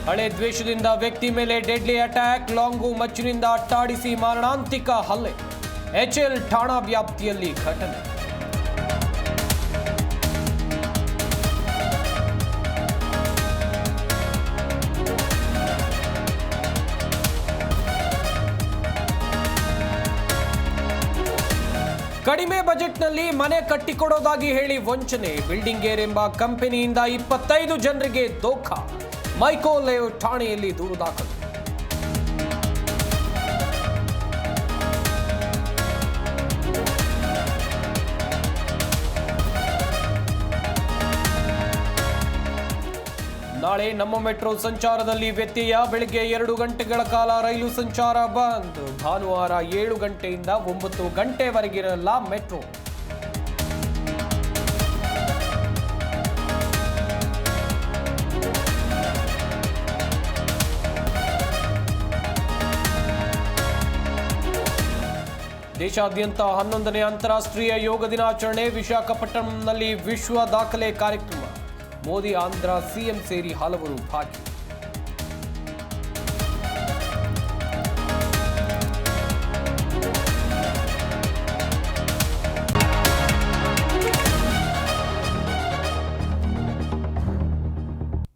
ಹಳೆ ದ್ವೇಷದಿಂದ ವ್ಯಕ್ತಿ ಮೇಲೆ ಡೆಡ್ಲಿ ಅಟ್ಯಾಕ್, ಲಾಂಗು ಮಚ್ಚಿನಿಂದ ಅಟ್ಟಾಡಿಸಿ ಮಾರಣಾಂತಿಕ ಹಲ್ಲೆ. ಎಚ್ಎಲ್ ಠಾಣಾ ವ್ಯಾಪ್ತಿಯಲ್ಲಿ ಘಟನೆ. ಕಡಿಮೆ ಬಜೆಟ್ನಲ್ಲಿ ಮನೆ ಕಟ್ಟಿಕೊಡೋದಾಗಿ ಹೇಳಿ ವಂಚನೆ. ಬಿಲ್ಡಿಂಗ್ ಏರ್ ಎಂಬ ಕಂಪನಿಯಿಂದ 25 ಜನರಿಗೆ ದೋಖಾ. ಮೈಕೋ ಲೇಔಟ್ ಠಾಣೆಯಲ್ಲಿ ದೂರು ದಾಖಲು. ನಾಳೆ ನಮ್ಮ ಮೆಟ್ರೋ ಸಂಚಾರದಲ್ಲಿ ವ್ಯತ್ಯಯ. ಬೆಳಗ್ಗೆ 2 ಗಂಟೆಗಳ ಕಾಲ ರೈಲು ಸಂಚಾರ ಬಂದ್. ಭಾನುವಾರ 7 ಗಂಟೆಯಿಂದ 9 ಗಂಟೆವರೆಗಿರಲ್ಲ ಮೆಟ್ರೋ. ದೇಶಾದ್ಯಂತ 11ನೇ ಅಂತಾರಾಷ್ಟ್ರೀಯ ಯೋಗ ದಿನಾಚರಣೆ. ವಿಶಾಖಪಟ್ಟಣಂನಲ್ಲಿ ವಿಶ್ವ ದಾಖಲೆ ಕಾರ್ಯಕ್ರಮ. ಮೋದಿ, ಆಂಧ್ರ ಸಿಎಂ ಸೇರಿ ಹಲವರು ಭಾಗಿ.